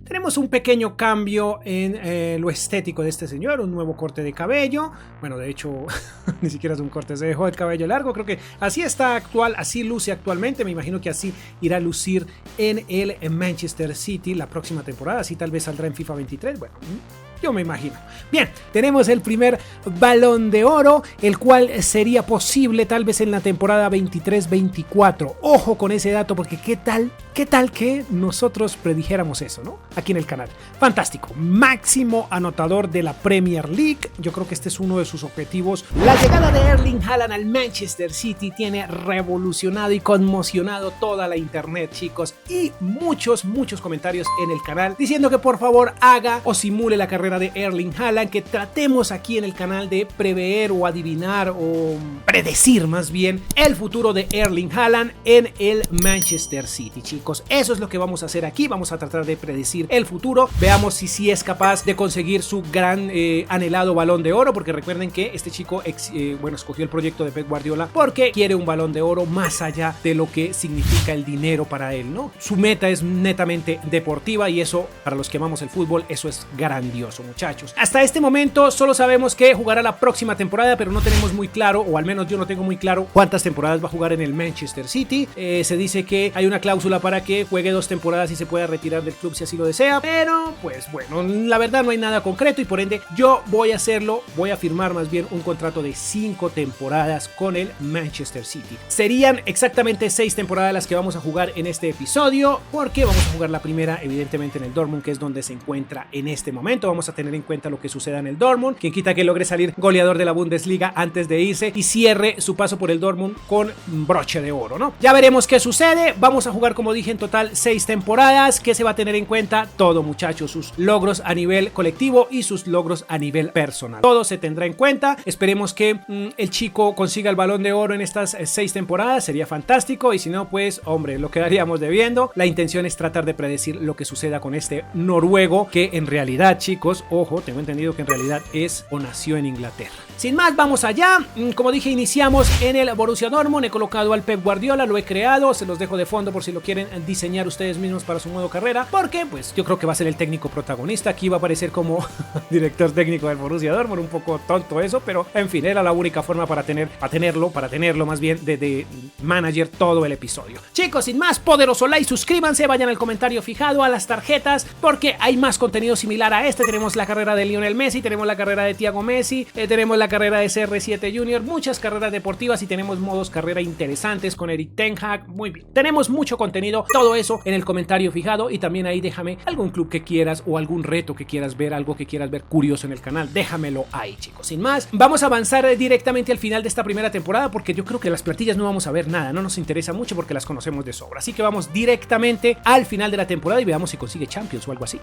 Tenemos un pequeño cambio en lo estético de este señor, un nuevo corte de cabello. Bueno, de hecho, ni siquiera es un corte, se dejó el cabello largo. Creo que así está actual, así luce actualmente. Me imagino que así irá a lucir en el Manchester City la próxima temporada. Así tal vez saldrá en FIFA 23. Bueno, yo me imagino. Bien, tenemos el primer Balón de Oro, el cual sería posible tal vez en la temporada 23-24. Ojo con ese dato, porque qué tal que nosotros predijéramos eso, ¿no? Aquí en el canal. Fantástico. Máximo anotador de la Premier League. Yo creo que este es uno de sus objetivos. La llegada de Erling Haaland al Manchester City tiene revolucionado y conmocionado toda la internet, chicos. Y muchos comentarios en el canal diciendo que por favor haga o simule la carrera de Erling Haaland, que tratemos aquí en el canal de prever o adivinar o predecir más bien el futuro de Erling Haaland en el Manchester City, chicos. Eso es lo que vamos a hacer aquí. Vamos a tratar de predecir el futuro. Veamos si es capaz de conseguir su gran anhelado Balón de Oro, porque recuerden que este chico escogió el proyecto de Pep Guardiola porque quiere un Balón de Oro más allá de lo que significa el dinero para él, ¿no? Su meta es netamente deportiva y eso, para los que amamos el fútbol, eso es grandioso, muchachos. Hasta este momento solo sabemos que jugará la próxima temporada, pero no tenemos muy claro, o al menos yo no tengo muy claro cuántas temporadas va a jugar en el Manchester City. Se dice que hay una cláusula para que juegue 2 temporadas y se pueda retirar del club si así lo desea, pero pues bueno, la verdad no hay nada concreto y por ende yo voy a firmar más bien un contrato de 5 temporadas con el Manchester City. Serían exactamente 6 temporadas las que vamos a jugar en este episodio, porque vamos a jugar la primera evidentemente en el Dortmund, que es donde se encuentra en este momento. Vamos a tener en cuenta lo que suceda en el Dortmund. Quien quita que logre salir goleador de la Bundesliga antes de irse y cierre su paso por el Dortmund con broche de oro, ¿no? Ya veremos qué sucede. Vamos a jugar, como dije, en total 6 temporadas. ¿Qué se va a tener en cuenta? Todo, muchachos, sus logros a nivel colectivo y sus logros a nivel personal. Todo se tendrá en cuenta. Esperemos que el chico consiga el Balón de Oro en estas 6 temporadas. Sería fantástico, y si no, pues hombre, lo quedaríamos debiendo. La intención es tratar de predecir lo que suceda con este noruego, que en realidad, chicos, ojo, tengo entendido que en realidad es o nació en Inglaterra. Sin más, vamos allá. Como dije, iniciamos en el Borussia Dortmund. He colocado al Pep Guardiola, lo he creado, se los dejo de fondo por si lo quieren diseñar ustedes mismos para su modo carrera, porque pues yo creo que va a ser el técnico protagonista. Aquí va a aparecer como director técnico del Borussia Dortmund. Un poco tonto eso, pero en fin, era la única forma para tenerlo más bien de manager todo el episodio. Chicos, sin más, poderoso like, suscríbanse, vayan al comentario fijado, a las tarjetas, porque hay más contenido similar a este. Tenemos la carrera de Lionel Messi, tenemos la carrera de Thiago Messi, tenemos la carrera de CR7 Junior, muchas carreras deportivas, y tenemos modos carrera interesantes con Erik ten Hag. Muy bien, tenemos mucho contenido, todo eso en el comentario fijado, y también ahí déjame algún club que quieras o algún reto que quieras ver, algo que quieras ver curioso en el canal, déjamelo ahí, chicos. Sin más, vamos a avanzar directamente al final de esta primera temporada, porque yo creo que las plantillas no vamos a ver nada, no nos interesa mucho porque las conocemos de sobra, así que vamos directamente al final de la temporada y veamos si consigue Champions o algo así.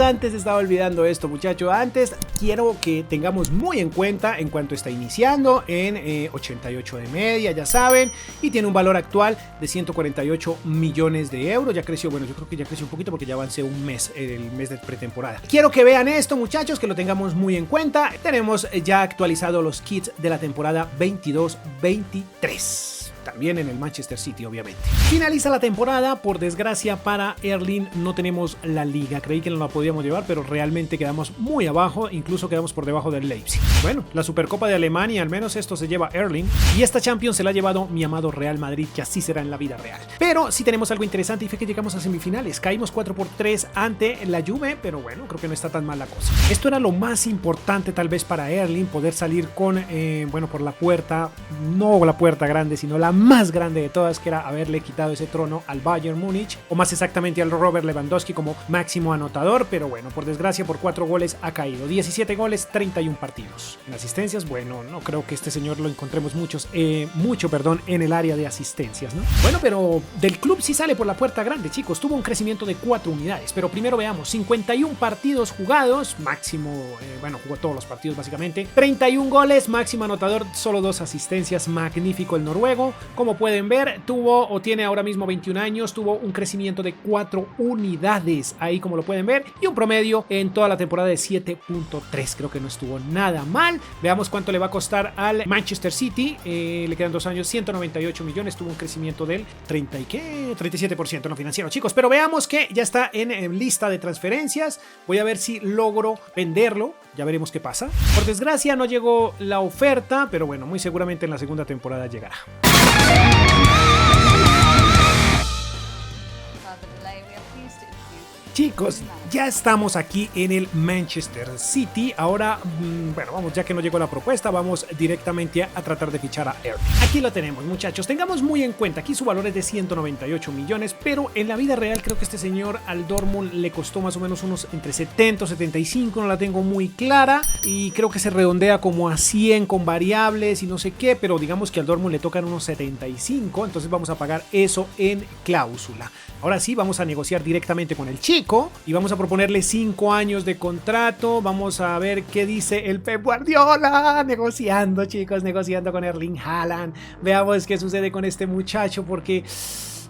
Antes estaba olvidando esto, muchachos. Antes quiero que tengamos muy en cuenta en cuanto está iniciando en 88 de media, ya saben, y tiene un valor actual de 148 millones de euros. Ya creció, bueno, yo creo que ya creció un poquito porque ya avancé un mes, el mes de pretemporada. Quiero que vean esto, muchachos, que lo tengamos muy en cuenta. Tenemos ya actualizado los kits de la temporada 22-23. También en el Manchester City, obviamente. Finaliza la temporada, por desgracia para Erling no tenemos la liga. Creí que no la podíamos llevar, pero realmente quedamos muy abajo, incluso quedamos por debajo del Leipzig. Bueno, la Supercopa de Alemania, al menos esto se lleva Erling, y esta Champions se la ha llevado mi amado Real Madrid, que así será en la vida real. Pero sí tenemos algo interesante, y fue que llegamos a semifinales. Caímos 4-3 ante la Juve, pero bueno, creo que no está tan mal la cosa. Esto era lo más importante tal vez para Erling, poder salir con, por la puerta, no la puerta grande, sino la más grande de todas, que era haberle quitado ese trono al Bayern Múnich, o más exactamente al Robert Lewandowski como máximo anotador. Pero bueno, por desgracia, por 4 goles ha caído. 17 goles, 31 partidos. En asistencias, bueno, no creo que este señor lo encontremos mucho en el área de asistencias, ¿no? Bueno, pero del club sí sale por la puerta grande, chicos. Tuvo un crecimiento de 4 unidades, pero primero veamos, 51 partidos jugados, máximo, jugó todos los partidos básicamente, 31 goles, máximo anotador, solo 2 asistencias, magnífico el noruego. Como pueden ver, tuvo o tiene ahora mismo 21 años, tuvo un crecimiento de 4 unidades, ahí como lo pueden ver, y un promedio en toda la temporada de 7.3. Creo que no estuvo nada mal. Veamos cuánto le va a costar al Manchester City. Le quedan 2 años, 198 millones, tuvo un crecimiento del 37% en lo financiero, chicos. Pero veamos que ya está en lista de transferencias. Voy a ver si logro venderlo. Ya veremos qué pasa. Por desgracia no llegó la oferta, pero bueno, muy seguramente en la segunda temporada llegará. Chicos, ya estamos aquí en el Manchester City. Ahora, bueno, vamos, ya que no llegó la propuesta, vamos directamente a tratar de fichar a Erling. Aquí lo tenemos, muchachos. Tengamos muy en cuenta, aquí su valor es de 198 millones, pero en la vida real creo que este señor al Dortmund le costó más o menos unos entre 70 o 75, no la tengo muy clara, y creo que se redondea como a 100 con variables y no sé qué, pero digamos que al Dortmund le tocan unos 75, entonces vamos a pagar eso en cláusula. Ahora sí, vamos a negociar directamente con el chico y vamos a proponerle 5 años de contrato. Vamos a ver qué dice el Pep Guardiola. Negociando, chicos, negociando con Erling Haaland. Veamos qué sucede con este muchacho porque...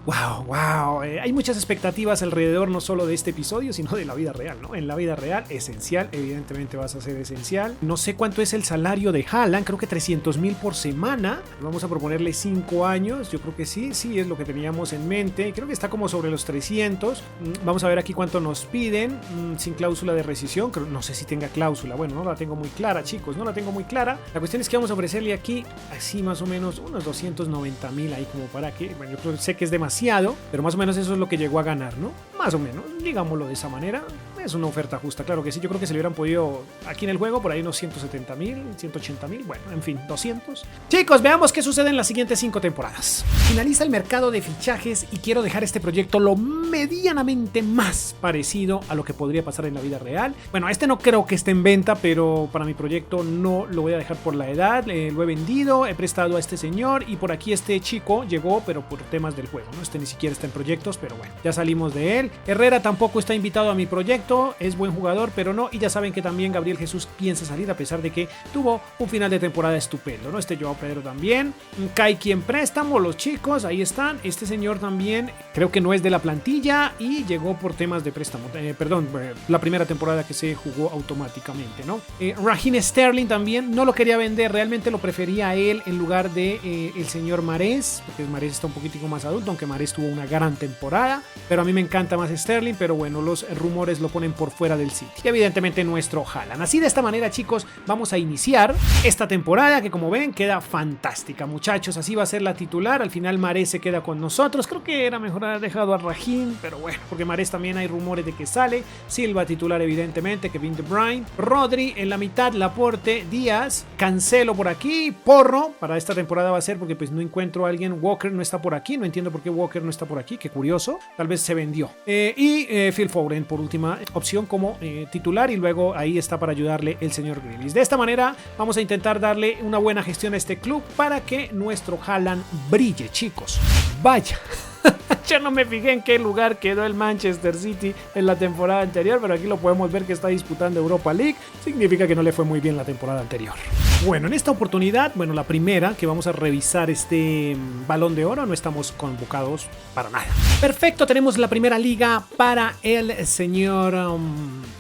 Wow. Hay muchas expectativas alrededor no solo de este episodio, sino de la vida real, ¿no? En la vida real, esencial, evidentemente vas a ser esencial. No sé cuánto es el salario de Haaland, creo que 300,000 por semana. Vamos a proponerle 5 años, yo creo que sí es lo que teníamos en mente. Creo que está como sobre los 300. Vamos a ver aquí cuánto nos piden, sin cláusula de rescisión. No sé si tenga cláusula, bueno, no la tengo muy clara, chicos, no la tengo muy clara. La cuestión es que vamos a ofrecerle aquí, así más o menos, unos 290,000 ahí como para que, bueno, yo sé que es demasiado, pero más o menos eso es lo que llegó a ganar, ¿no? Más o menos, digámoslo de esa manera. Es una oferta justa, claro que sí. Yo creo que se le hubieran podido aquí en el juego por ahí unos 170,000, 180,000, bueno, en fin, 200. Chicos, veamos qué sucede en las siguientes 5 temporadas. Finaliza el mercado de fichajes y quiero dejar este proyecto lo medianamente más parecido a lo que podría pasar en la vida real. Bueno, este no creo que esté en venta, pero para mi proyecto no lo voy a dejar por la edad. Lo he vendido, he prestado a este señor y por aquí este chico llegó, pero por temas del juego, ¿no? Este ni siquiera está en proyectos, pero bueno, ya salimos de él. Herrera tampoco está invitado a mi proyecto, es buen jugador, pero no, y ya saben que también Gabriel Jesús piensa salir a pesar de que tuvo un final de temporada estupendo, ¿no? Este Joao Pedro también. Kaiki en préstamo, los chicos, ahí están. Este señor también creo que no es de la plantilla y llegó por temas de préstamo, la primera temporada que se jugó automáticamente, ¿no? Raheem Sterling también, no lo quería vender, realmente lo prefería a él en lugar de el señor Mahrez, porque Mahrez está un poquitico más adulto, aunque Mahrez tuvo una gran temporada, pero a mí me encanta más Sterling, pero bueno, los rumores lo ponen por fuera del City. Y evidentemente nuestro Haaland. Así de esta manera, chicos, vamos a iniciar esta temporada que, como ven, queda fantástica, muchachos. Así va a ser la titular. Al final Mahrez se queda con nosotros. Creo que era mejor haber dejado a Raheem, pero bueno, porque Mahrez también hay rumores de que sale. Silva titular, evidentemente, Kevin De Bruyne, Rodri en la mitad, Laporte, Díaz, Cancelo por aquí, Porro para esta temporada va a ser porque pues no encuentro a alguien. Walker no está por aquí, no entiendo por qué Walker no está por aquí, qué curioso, tal vez se vendió. Y Phil Foden por última opción como titular, y luego ahí está para ayudarle el señor Grealish. De esta manera vamos a intentar darle una buena gestión a este club para que nuestro Haaland brille, chicos. Vaya. Yo no me fijé en qué lugar quedó el Manchester City en la temporada anterior, pero aquí lo podemos ver que está disputando Europa League. Significa que no le fue muy bien la temporada anterior. Bueno, en esta oportunidad, la primera que vamos a revisar este Balón de Oro, no estamos convocados para nada. Perfecto, tenemos la primera liga para el señor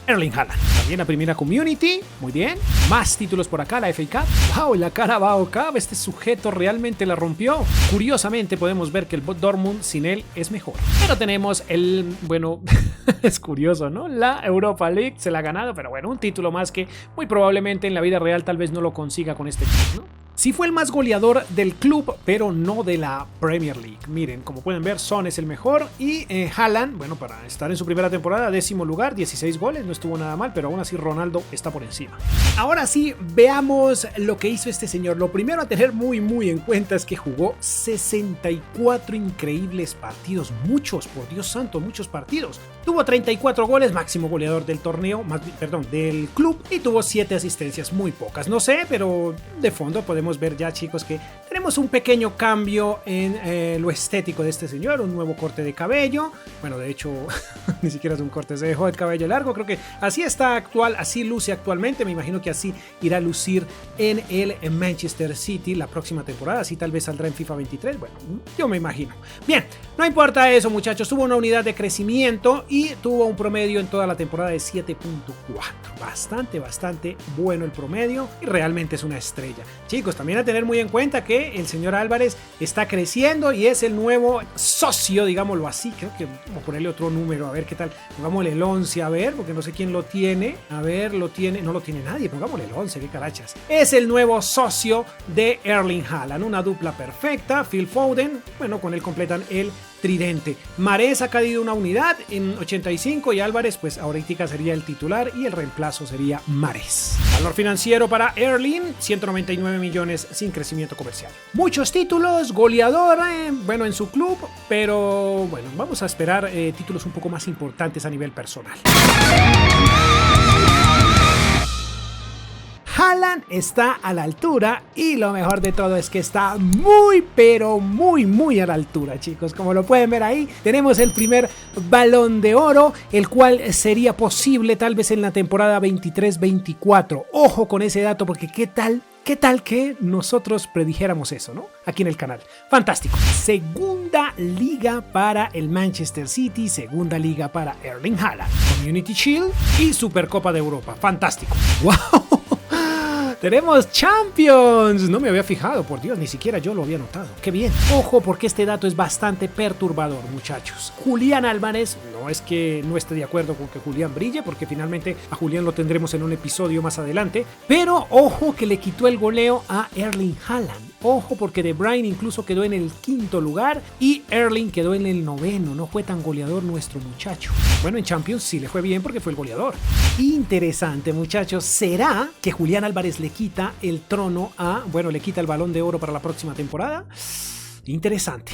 Erling Haaland. También la primera Community, muy bien. Más títulos por acá, la FA Cup. Wow, la Carabao Cup, este sujeto realmente la rompió. Curiosamente podemos ver que el Dortmund sin él es mejor. Pero tenemos es curioso, ¿no? La Europa League se la ha ganado, pero bueno, un título más que muy probablemente en la vida real tal vez no lo consiga con este club, ¿no? Sí fue el más goleador del club, pero no de la Premier League. Miren, como pueden ver, Son es el mejor y Haaland, para estar en su primera temporada, 10º lugar, 16 goles, no estuvo nada mal, pero aún así Ronaldo está por encima. Ahora sí, veamos lo que hizo este señor. Lo primero a tener muy en cuenta es que jugó 64 increíbles partidos, muchos, por Dios santo, muchos partidos. Tuvo 34 goles, máximo goleador del torneo, del club, y tuvo 7 asistencias, muy pocas. No sé, pero de fondo podemos podemos ver ya, chicos, que tenemos un pequeño cambio en lo estético de este señor, un nuevo corte de cabello. Bueno, de hecho, ni siquiera es un corte, se dejó el cabello largo. Creo que así está actual, así luce actualmente. Me imagino que así irá a lucir en el Manchester City la próxima temporada. Así tal vez saldrá en FIFA 23. Bueno, yo me imagino. Bien, no importa eso, muchachos. Tuvo una unidad de crecimiento y tuvo un promedio en toda la temporada de 7.4. Bastante bueno el promedio y realmente es una estrella. Chicos, también a tener muy en cuenta que el señor Álvarez está creciendo y es el nuevo socio, digámoslo así. Creo que vamos a ponerle otro número, a ver qué tal. Pongámosle el 11, a ver, porque no sé quién lo tiene. A ver, no lo tiene nadie. Pongámosle el 11, qué carachas. Es el nuevo socio de Erling Haaland, una dupla perfecta. Phil Foden, bueno, con él completan el tridente. Mahrez ha caído una unidad en 85 y Álvarez, pues ahorita sería el titular y el reemplazo sería Mahrez. Valor financiero para Erling, 199 millones sin crecimiento comercial. Muchos títulos, goleador, bueno, en su club, pero bueno, vamos a esperar títulos un poco más importantes a nivel personal. Haaland está a la altura y lo mejor de todo es que está muy a la altura, chicos. Como lo pueden ver ahí, tenemos el primer Balón de Oro, el cual sería posible tal vez en la temporada 23-24. Ojo con ese dato porque ¿qué tal que nosotros predijéramos eso, ¿no? Aquí en el canal. Fantástico. Segunda liga para el Manchester City, segunda liga para Erling Haaland, Community Shield y Supercopa de Europa. Fantástico. ¡Wow! Tenemos Champions. No me había fijado, por Dios, ni siquiera yo lo había notado. Qué bien. Ojo, porque este dato es bastante perturbador, muchachos. Julián Álvarez, no es que no esté de acuerdo con que Julián brille, porque finalmente a Julián lo tendremos en un episodio más adelante. Pero ojo que le quitó el goleo a Erling Haaland. Ojo, porque De Bruyne incluso quedó en el 5º lugar y Erling quedó en el 9º. No fue tan goleador nuestro muchacho. Bueno, en Champions sí le fue bien porque fue el goleador. Interesante, muchachos. ¿Será que Julián Álvarez le quita el trono le quita el Balón de Oro para la próxima temporada? Interesante.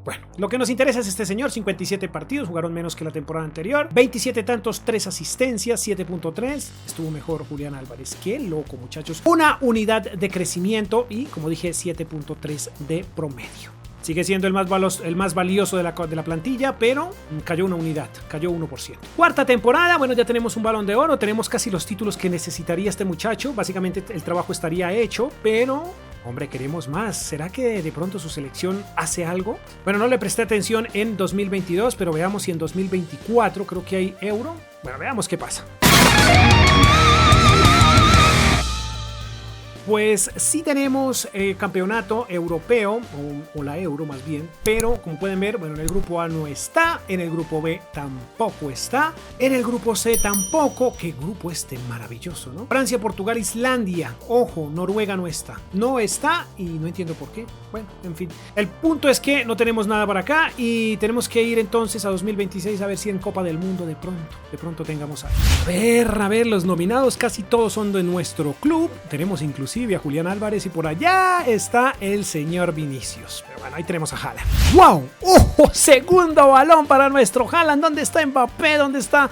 Bueno, lo que nos interesa es este señor, 57 partidos, jugaron menos que la temporada anterior, 27 tantos, 3 asistencias, 7.3, estuvo mejor Julián Álvarez. Qué loco, muchachos. Una unidad de crecimiento y, como dije, 7.3 de promedio. Sigue siendo el más valioso de la plantilla, pero cayó una unidad, cayó 1%. Cuarta temporada, bueno, ya tenemos un Balón de Oro, tenemos casi los títulos que necesitaría este muchacho. Básicamente el trabajo estaría hecho, pero hombre, queremos más. ¿Será que de pronto su selección hace algo? Bueno, no le presté atención en 2022, pero veamos si en 2024 creo que hay Euro. Bueno, veamos qué pasa. Pues sí tenemos campeonato europeo, o la Euro más bien, pero como pueden ver, bueno, en el grupo A no está, en el grupo B tampoco está, en el grupo C tampoco. Qué grupo este maravilloso, ¿no? Francia, Portugal, Islandia, ojo, Noruega no está y no entiendo por qué. Bueno, en fin, el punto es que no tenemos nada para acá y tenemos que ir entonces a 2026 a ver si en Copa del Mundo de pronto tengamos algo. A ver, los nominados casi todos son de nuestro club, tenemos inclusive a Julián Álvarez y por allá está el señor Vinicius. Pero bueno, ahí tenemos a Haaland. ¡Wow! ¡Oh! Segundo balón para nuestro Haaland. ¿Dónde está Mbappé? ¿Dónde está,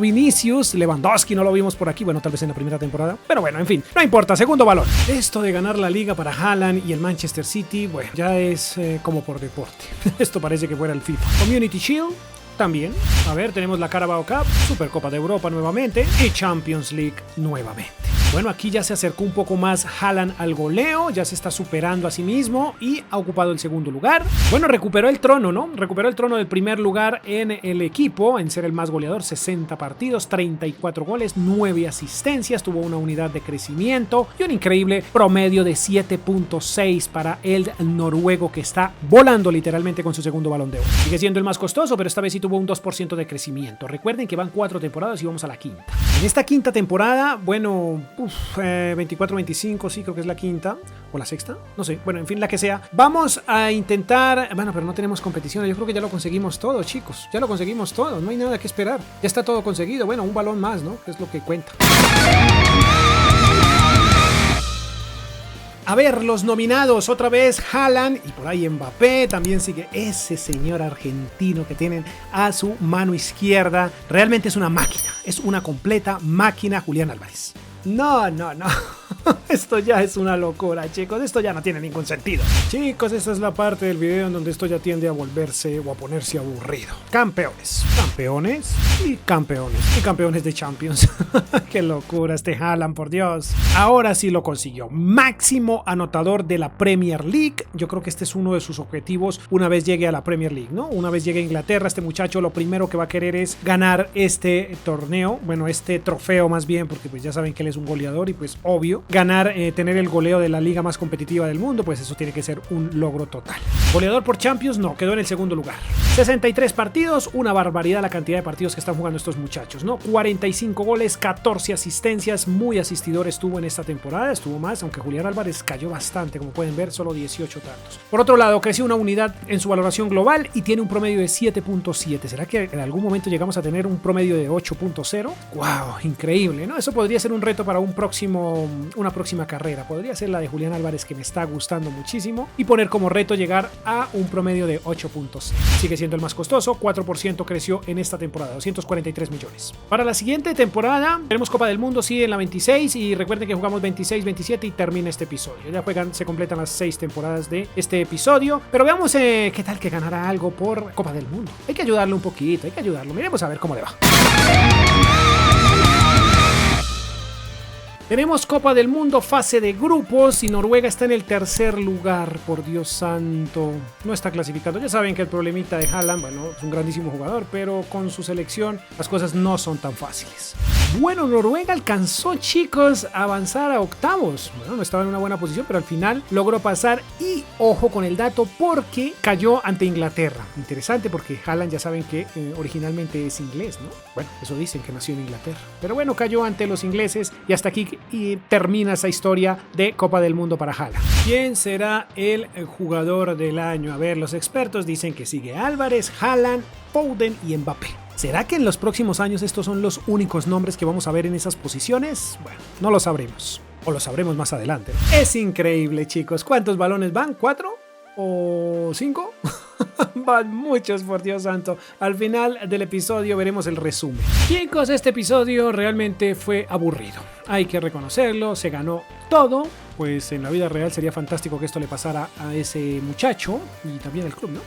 Vinicius? Lewandowski no lo vimos por aquí. Bueno, tal vez en la primera temporada. Pero bueno, en fin, no importa. Segundo balón. Esto de ganar la liga para Haaland y el Manchester City, bueno, ya es como por deporte. Esto parece que fuera el FIFA. Community Shield también. A ver, tenemos la Carabao Cup, Supercopa de Europa nuevamente y Champions League nuevamente. Bueno, aquí ya se acercó un poco más Haaland al goleo, ya se está superando a sí mismo y ha ocupado el segundo lugar. Bueno, recuperó el trono, ¿no? Recuperó el trono del primer lugar en el equipo, en ser el más goleador, 60 partidos, 34 goles, 9 asistencias, tuvo una unidad de crecimiento y un increíble promedio de 7.6 para el noruego que está volando literalmente con su segundo Balón de Oro. Sigue siendo el más costoso, pero esta vez sí tuvo un 2% de crecimiento. Recuerden que van 4 temporadas y vamos a la quinta. En esta quinta temporada, bueno, 24-25, sí, creo que es la quinta o la sexta, no sé, bueno, en fin, la que sea. Vamos a intentar, bueno, pero no tenemos competición. Yo creo que ya lo conseguimos todo, chicos, ya lo conseguimos todo, no hay nada que esperar, ya está todo conseguido. Bueno, un balón más, ¿no? Que es lo que cuenta. A ver, los nominados, otra vez Haaland y por ahí Mbappé, también sigue ese señor argentino que tienen a su mano izquierda. Realmente es una máquina, es una completa máquina, Julián Álvarez. No. Esto ya es una locura, chicos. Esto ya no tiene ningún sentido. Chicos, esta es la parte del video en donde esto ya tiende a volverse o a ponerse aburrido. Campeones, campeones y campeones. Y campeones de Champions. Qué locura este Haaland, por Dios. Ahora sí lo consiguió. Máximo anotador de la Premier League. Yo creo que este es uno de sus objetivos una vez llegue a la Premier League, ¿no? Una vez llegue a Inglaterra, este muchacho lo primero que va a querer es ganar este torneo. Bueno, este trofeo más bien, porque pues ya saben que él es un goleador y pues obvio, ganar, tener el goleo de la liga más competitiva del mundo, pues eso tiene que ser un logro total. Goleador por Champions, no, quedó en el segundo lugar. 63 partidos, una barbaridad la cantidad de partidos que están jugando estos muchachos, ¿no? 45 goles, 14 asistencias, muy asistidor estuvo en esta temporada, estuvo más, aunque Julián Álvarez cayó bastante, como pueden ver, solo 18 tantos. Por otro lado, creció una unidad en su valoración global y tiene un promedio de 7.7. ¿Será que en algún momento llegamos a tener un promedio de 8.0? ¡Wow! Increíble, ¿no? Eso podría ser un reto para una próxima carrera. Podría ser la de Julián Álvarez, que me está gustando muchísimo, y poner como reto llegar a un promedio de 8.0. Sigue siendo el más costoso, 4% creció en esta temporada, 243 millones. Para la siguiente temporada tenemos Copa del Mundo, sí, en la 26, y recuerden que jugamos 26, 27 y termina este episodio. Ya se completan las 6 temporadas de este episodio, pero veamos qué tal que ganará algo por Copa del Mundo. Hay que ayudarlo un poquito, hay que ayudarlo. Miremos a ver cómo le va. Tenemos Copa del Mundo, fase de grupos, y Noruega está en el tercer lugar, por Dios santo. No está clasificando. Ya saben que el problemita de Haaland, bueno, es un grandísimo jugador, pero con su selección las cosas no son tan fáciles. Bueno, Noruega alcanzó, chicos, a avanzar a octavos. Bueno, no estaba en una buena posición, pero al final logró pasar. Y ojo con el dato, porque cayó ante Inglaterra. Interesante, porque Haaland ya saben que originalmente es inglés, ¿no? Bueno, eso dicen, que nació en Inglaterra. Pero bueno, cayó ante los ingleses y hasta aquí y termina esa historia de Copa del Mundo para Haaland. ¿Quién será el jugador del año? A ver, los expertos dicen que sigue Álvarez, Haaland, Foden y Mbappé. ¿Será que en los próximos años estos son los únicos nombres que vamos a ver en esas posiciones? Bueno, no lo sabremos. O lo sabremos más adelante. Es increíble, chicos. ¿Cuántos balones van? ¿4? ¿O 5? Van muchos, por Dios santo. Al final del episodio veremos el resumen. Chicos, este episodio realmente fue aburrido. Hay que reconocerlo, se ganó todo. Pues en la vida real sería fantástico que esto le pasara a ese muchacho y también al club, ¿no?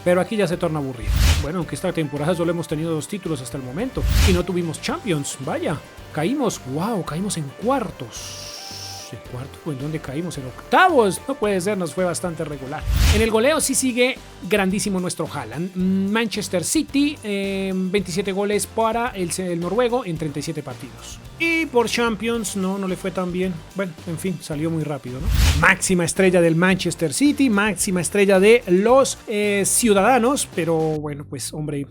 Pero aquí ya se torna aburrido. Bueno, aunque esta temporada solo hemos tenido 2 títulos hasta el momento y no tuvimos Champions, vaya. Caímos en cuartos. ¿En cuarto? ¿En dónde caímos? En octavos. No puede ser, nos fue bastante regular. En el goleo sí sigue grandísimo nuestro Haaland. Manchester City, 27 goles para el noruego en 37 partidos. Y por Champions no le fue tan bien. Bueno, en fin, salió muy rápido, ¿no? Máxima estrella del Manchester City, máxima estrella de los Ciudadanos, pero bueno, pues hombre,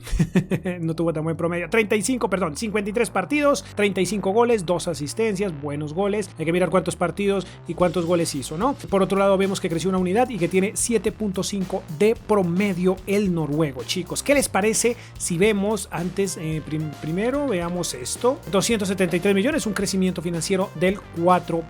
no tuvo tan buen promedio. 53 partidos, 35 goles, 2 asistencias, buenos goles. Hay que mirar cuántos partidos y cuántos goles hizo, ¿no? Por otro lado, vemos que creció una unidad y que tiene 7.5 de promedio el noruego, chicos. ¿Qué les parece si vemos antes, primero veamos esto? 273 millones, un crecimiento financiero del 4%.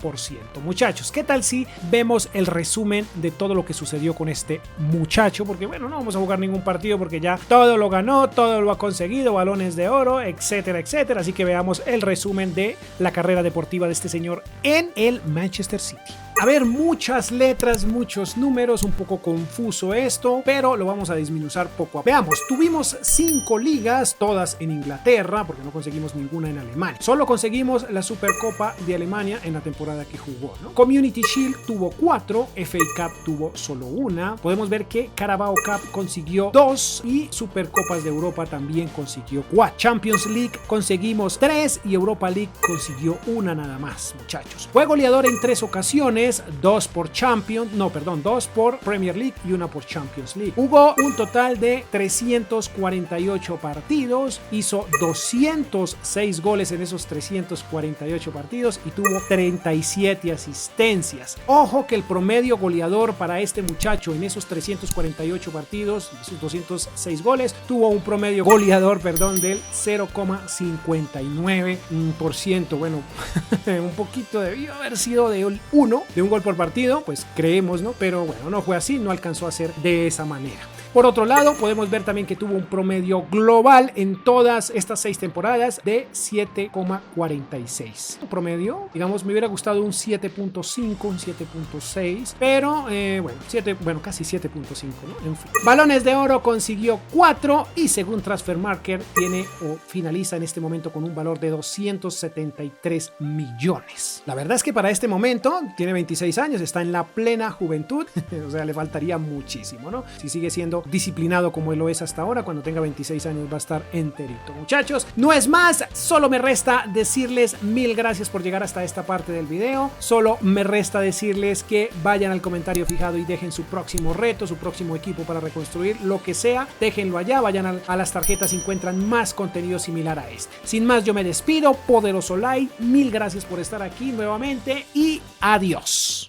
Muchachos, ¿qué tal si vemos el resumen de todo lo que sucedió con este muchacho? Porque bueno, no vamos a jugar ningún partido porque ya todo lo ganó, todo lo ha conseguido, balones de oro, etcétera, etcétera. Así que veamos el resumen de la carrera deportiva de este señor en el Manchester City. A ver, muchas letras, muchos números, un poco confuso esto, pero lo vamos a disminuzar poco a poco. Veamos, tuvimos 5 ligas, todas en Inglaterra, porque no conseguimos ninguna en Alemania. Solo conseguimos la Supercopa de Alemania en la temporada que jugó, ¿no? Community Shield tuvo 4, FA Cup tuvo solo 1. Podemos ver que Carabao Cup consiguió 2 y Supercopas de Europa también consiguió 4. Champions League conseguimos 3 y Europa League consiguió 1 nada más, muchachos. Fue goleador en 3 ocasiones. 2 por dos por Premier League y 1 por Champions League. Jugó un total de 348 partidos, hizo 206 goles en esos 348 partidos y tuvo 37 asistencias. Ojo que el promedio goleador para este muchacho en esos 348 partidos y esos 206 goles tuvo un promedio goleador, del 0,59%. Bueno, un poquito debió haber sido de 1 de un gol por partido, pues creemos, ¿no? Pero bueno, no fue así, no alcanzó a ser de esa manera. Por otro lado, podemos ver también que tuvo un promedio global en todas estas 6 temporadas de 7,46. Un promedio, digamos, me hubiera gustado un 7.5, un 7.6, pero bueno, casi 7.5, ¿no? En fin. Balones de oro consiguió 4 y según Transfermarkt tiene o finaliza en este momento con un valor de 273 millones. La verdad es que para este momento tiene 26 años, está en la plena juventud, o sea, le faltaría muchísimo, ¿no? Si sigue siendo disciplinado como él lo es hasta ahora, cuando tenga 26 años va a estar enterito. Muchachos, no es más, solo me resta decirles mil gracias por llegar hasta esta parte del video, solo me resta decirles que vayan al comentario fijado y dejen su próximo reto, su próximo equipo para reconstruir, lo que sea, déjenlo allá, vayan a las tarjetas y encuentran más contenido similar a este. Sin más, yo me despido, poderoso like, mil gracias por estar aquí nuevamente y adiós.